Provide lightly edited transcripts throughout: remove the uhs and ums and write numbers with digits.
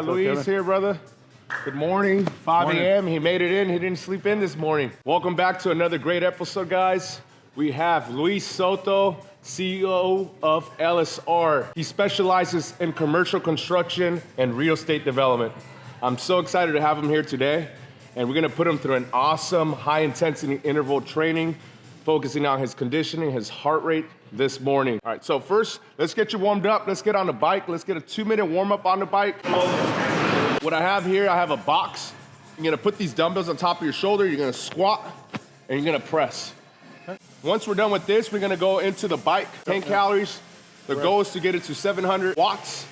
Luis here, brother. Good morning, 5 a.m. He made it in. He didn't sleep in this morning. Welcome back to another great episode, guys. We have Luis Soto, CEO of LSR. He specializes in commercial construction and real estate development. I'm so excited to have him here today, and we're gonna put him through an awesome high-intensity interval training, focusing on his conditioning, his heart rate this morning. All right, so first, let's get you warmed up. Let's get on the bike. Let's get a 2-minute warm-up on the bike. What I have here, I have a box. You're gonna put these dumbbells on top of your shoulder. You're gonna squat, and you're gonna press. Once we're done with this, we're gonna go into the bike, 10 calories. The goal is to get it to 700 watts,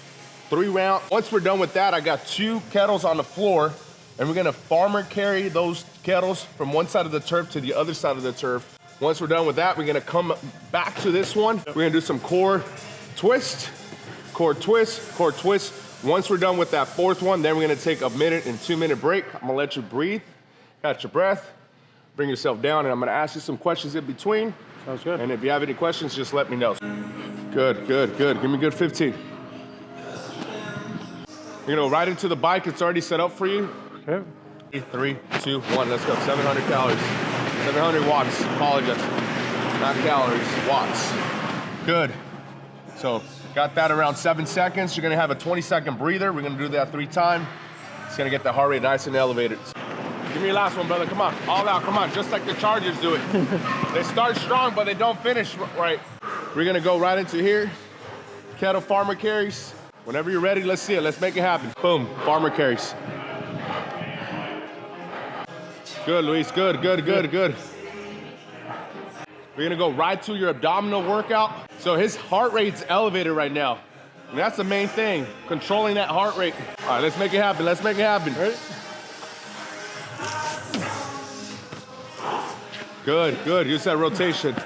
3 rounds. Once we're done with that, I got 2 kettles on the floor, and we're gonna farmer carry those kettles from one side of the turf to the other side of the turf. Once we're done with that, we're gonna come back to this one. We're gonna do some core twist, core twist, core twist. Once we're done with that 4th one, then we're gonna take a 1 and 2-minute break. I'm gonna let you breathe, catch your breath, bring yourself down, and I'm gonna ask you some questions in between. Sounds good. And if you have any questions, just let me know. Good, good, good. Give me a good 15. You're gonna go right into the bike. It's already set up for you. Okay. 3, 2, 1, let's go. 700 calories, 700 watts. Apologize, not calories, watts. Good. So got that around 7 seconds. You're gonna have a 20-second breather. We're gonna do that 3 times. It's gonna get the heart rate nice and elevated. Give me your last one, brother. Come on, all out, come on. Just like the Chargers do it. They start strong, but they don't finish right. We're gonna go right into here. Kettle farmer carries. Whenever you're ready, let's see it. Let's make it happen. Boom, farmer carries. Good, Luis, good, good, good, good. We're gonna go right to your abdominal workout. So his heart rate's elevated right now. And that's the main thing, controlling that heart rate. All right, let's make it happen, let's make it happen. Ready? Good, good, use that rotation.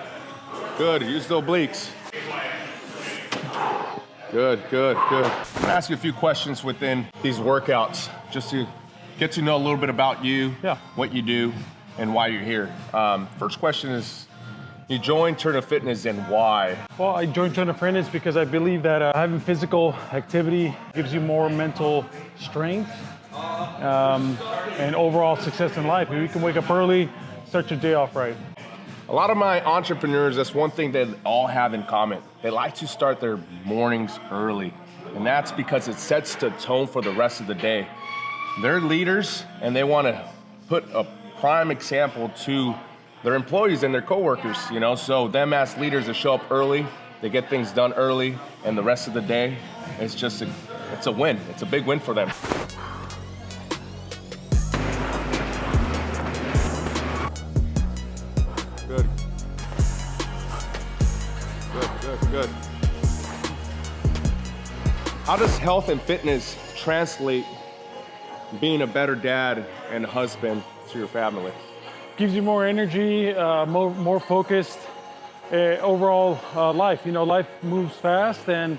Good, use the obliques. Good, good, good. I'm gonna ask you a few questions within these workouts, just to get to know a little bit about you, what you do, and why you're here. First question is, you joined Turna Fitness and why? Well, I joined Turna Fitness because I believe that having physical activity gives you more mental strength and overall success in life. You can wake up early, start your day off right. A lot of my entrepreneurs, that's one thing they all have in common. They like to start their mornings early, and that's because it sets the tone for the rest of the day. They're leaders, and they want to put a prime example to their employees and their coworkers, you know? So them as leaders that show up early, they get things done early, and the rest of the day, it's just it's a win. It's a big win for them. Good. Good, good, good. How does health and fitness translate being a better dad and husband to your family? Gives you more energy, more focused overall life. You know, life moves fast, and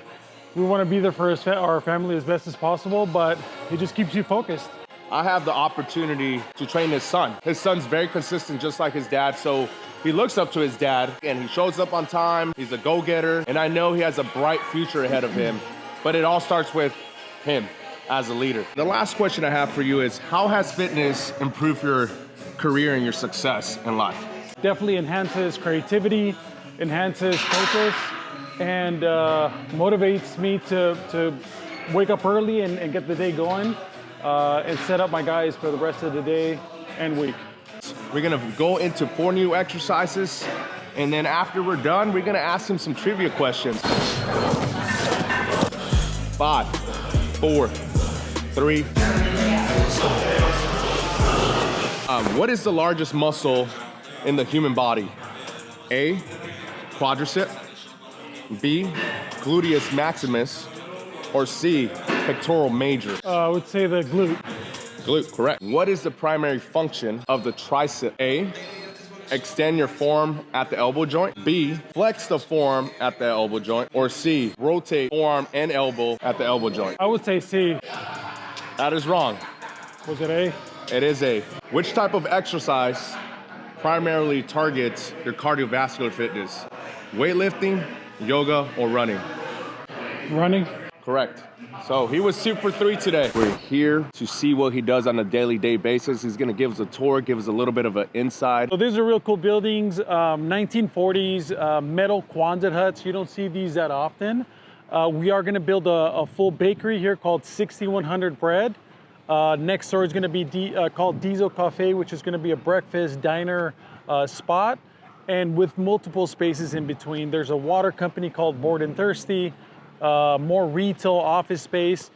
we want to be there for our family as best as possible, but it just keeps you focused. I have the opportunity to train his son. His son's very consistent, just like his dad, so he looks up to his dad, and he shows up on time. He's a go-getter, and I know he has a bright future ahead of him, but it all starts with him as a leader. The last question I have for you is, how has fitness improved your career and your success in life? Definitely enhances creativity, enhances focus, and motivates me to wake up early and get the day going and set up my guys for the rest of the day and week. We're gonna go into 4 new exercises, and then after we're done, we're gonna ask him some trivia questions. 5, 4, 3. What is the largest muscle in the human body? A, quadricep, B, gluteus maximus, or C, pectoral major? I would say the glute. Glute, correct. What is the primary function of the tricep? A, extend your forearm at the elbow joint. B, flex the forearm at the elbow joint. Or C, rotate forearm and elbow at the elbow joint. I would say C. That is wrong. Was it A? It is A. Which type of exercise primarily targets your cardiovascular fitness? Weightlifting, yoga, or running? Running. Correct. So he was 2 for 3 today. We're here to see what he does on a daily basis. He's gonna give us a tour, give us a little bit of an inside. So these are real cool buildings, 1940s metal quonset huts. You don't see these that often. We are gonna build a full bakery here called 6100 Bread. Next door is gonna be called Diesel Cafe, which is gonna be a breakfast diner spot, and with multiple spaces in between. There's a water company called Bored and Thirsty, more retail office space.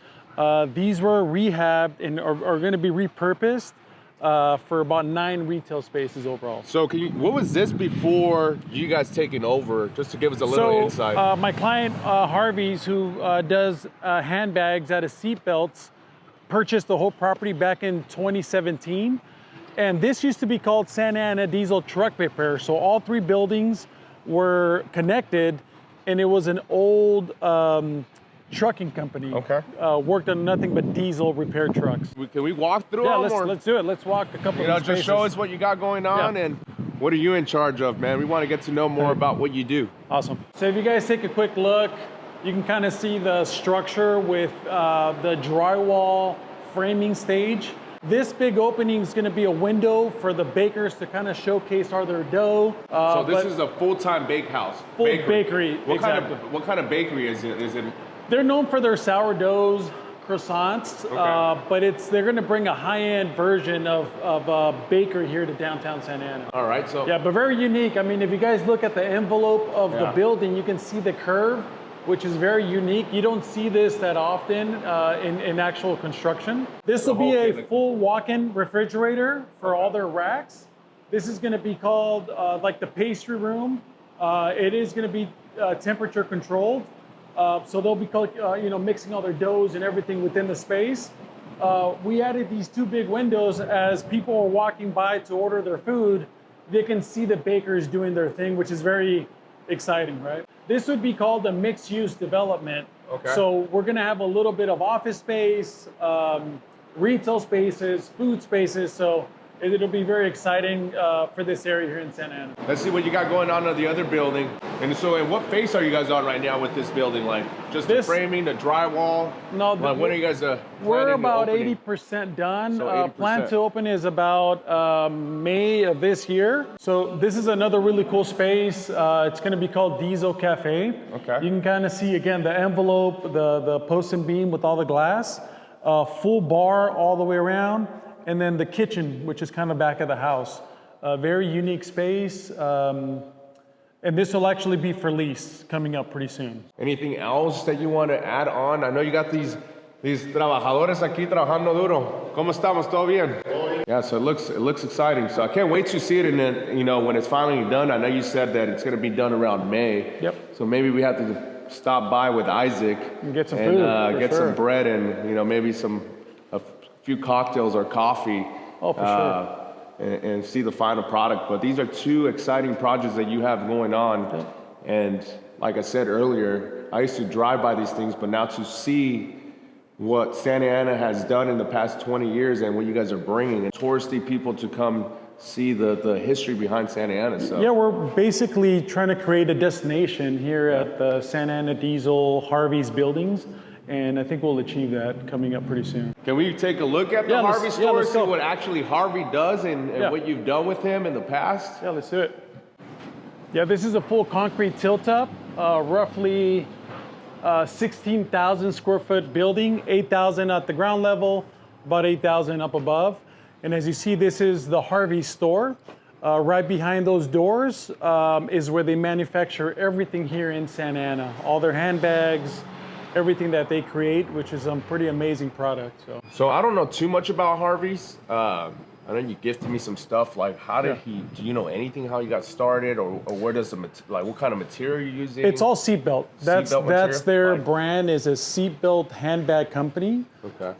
These were rehabbed and are gonna be repurposed for about 9 retail spaces overall. So what was this before you guys taking over, just to give us a little insight? My client, Harvey's, who does handbags out of seatbelts, purchased the whole property back in 2017. And this used to be called Santa Ana Diesel Truck Repair. So all 3 buildings were connected, and it was an old trucking company. Okay. Worked on nothing but diesel repair trucks. Can we walk through Yeah, them? let's do it. Let's walk a couple of just spaces. show us what you got going on and what are you in charge of, man? We want to get to know more about what you do. Awesome. So if you guys take a quick look, you can kind of see the structure with the drywall framing stage. This big opening is going to be a window for the bakers to kind of showcase all their dough. So this is a full-time bakehouse. Full bakery, What exactly. what kind of bakery is it? Is it? They're known for their sourdoughs, croissants, but they're going to bring a high-end version of a bakery here to downtown Santa Ana. All right, so. Yeah, but very unique. I mean, if you guys look at the envelope of the building, you can see the curve, which is very unique. You don't see this that often in actual construction. This will be a full walk-in refrigerator for all their racks. This is gonna be called like the pastry room. It is gonna be temperature controlled. So they'll be mixing all their doughs and everything within the space. We added these 2 big windows as people are walking by to order their food. They can see the bakers doing their thing, which is very exciting, right? This would be called a mixed-use development. Okay. So we're gonna have a little bit of office space, retail spaces, food spaces. So it'll be very exciting for this area here in Santa Ana. Let's see what you got going on in the other building. And so, in what phase are you guys on right now with this building? Like, just the framing, the drywall? No, when are you guys we're about 80% done. So 80%. Plan to open is about May of this year. So this is another really cool space. It's going to be called Diesel Cafe. Okay. You can kind of see again the envelope, the post and beam with all the glass, full bar all the way around, and then the kitchen, which is kind of back of the house. Very unique space. And this will actually be for lease coming up pretty soon. Anything else that you want to add on? I know you got these trabajadores aquí trabajando duro. ¿Cómo estamos? ¿Todo bien? Yeah, so it looks exciting. So I can't wait to see it, and then when it's finally done. I know you said that it's going to be done around May. Yep. So maybe we have to stop by with Isaac and get some food, get some bread, and maybe a few cocktails or coffee. Oh, for sure. And see the final product. But these are 2 exciting projects that you have going on. And like I said earlier, I used to drive by these things, but now to see what Santa Ana has done in the past 20 years and what you guys are bringing, and touristy people to come see the history behind Santa Ana. So. Yeah, we're basically trying to create a destination here at the Santa Ana Diesel Harvey's buildings. And I think we'll achieve that coming up pretty soon. Can we take a look at the Harvey store, let's see go. what actually Harvey does and what you've done with him in the past? Yeah, let's do it. Yeah, this is a full concrete tilt-up, roughly 16,000 square foot building, 8,000 at the ground level, about 8,000 up above. And as you see, this is the Harvey store. Right behind those doors is where they manufacture everything here in Santa Ana, all their handbags, everything that they create, which is a pretty amazing product. So I don't know too much about Harvey's. I know you gifted me some stuff. Like, do you know anything how you got started, or where does what kind of material you're using? It's all seatbelt. That's their brand, is a seatbelt handbag company. Okay.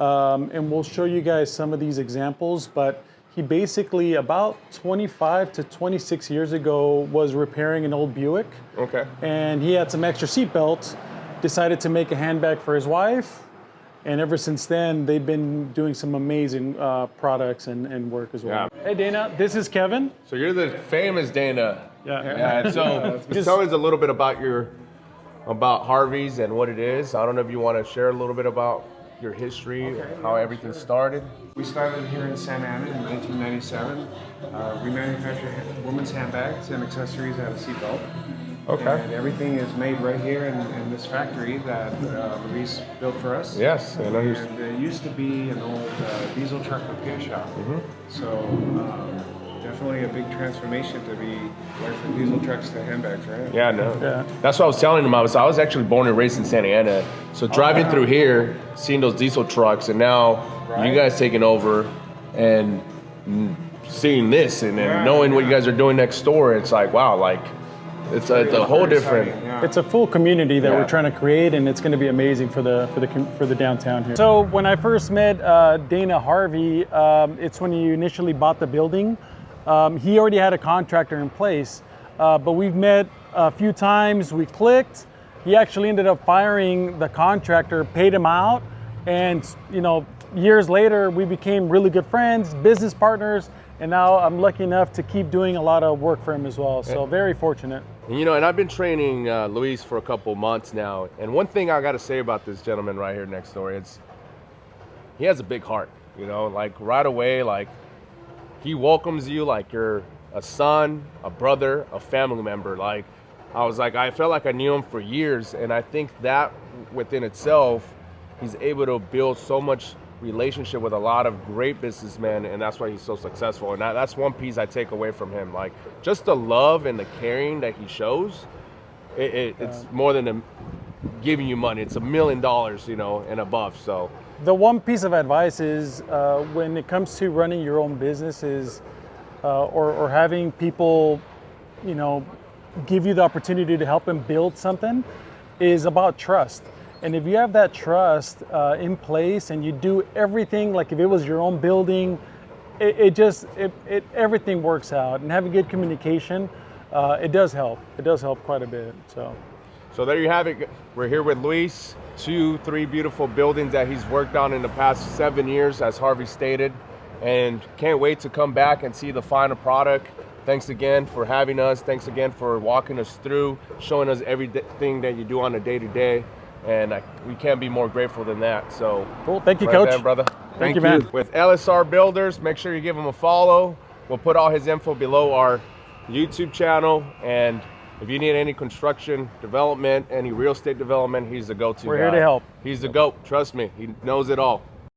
And we'll show you guys some of these examples, but he basically about 25 to 26 years ago was repairing an old Buick. Okay. And he had some extra seatbelts, decided to make a handbag for his wife. And ever since then, they've been doing some amazing products and work as well. Yeah. Hey, Dana, this is Kevin. So you're the famous Dana. Yeah. So tell us a little bit about your about Harvey's and what it is. I don't know if you want to share a little bit about your history, how everything started. We started here in Santa Ana in 1997. We manufacture women's handbags and accessories out of seatbelt. Okay. And everything is made right here in this factory that Luis built for us. Yes, I know. And it used to be an old diesel truck repair shop. So definitely a big transformation to be going from diesel trucks to handbags, right? Yeah, no. Yeah. That's what I was telling him. I was actually born and raised in Santa Ana. So driving through here, seeing those diesel trucks, and now you guys taking over and seeing this and then knowing what you guys are doing next door, it's like, wow, like it's a whole different. It's a full community that we're trying to create, and it's going to be amazing for the downtown here. So when I first met Dana Harvey, it's when he initially bought the building. He already had a contractor in place, but we've met a few times. We clicked. He actually ended up firing the contractor, paid him out, and years later we became really good friends, business partners, and now I'm lucky enough to keep doing a lot of work for him as well. So very fortunate. And I've been training Luis for a couple months now, and one thing I got to say about this gentleman right here next door, he has a big heart. Like right away, like he welcomes you like you're a son, a brother, a family member. Like I felt like I knew him for years, and I think that within itself, he's able to build so much relationship with a lot of great businessmen, and that's why he's so successful. And that's one piece I take away from him, like just the love and the caring that he shows. It's more than giving you money. It's $1 million, and above. So the one piece of advice is when it comes to running your own business is or having people give you the opportunity to help them build something is about trust. And if you have that trust in place and you do everything like if it was your own building, everything works out. And having good communication, it does help. It does help quite a bit. So there you have it. We're here with Luis. 2-3 beautiful buildings that he's worked on in the past 7 years, as Harvey stated. And can't wait to come back and see the final product. Thanks again for having us. Thanks again for walking us through, showing us everything that you do on a day-to-day. And we can't be more grateful than that. So cool. Thank you, Coach. There, brother. Thank you, man. With LSR Builders, make sure you give him a follow. We'll put all his info below our YouTube channel. And if you need any construction development, any real estate development, he's the go-to guy. We're here to help. He's the GOAT. Trust me. He knows it all.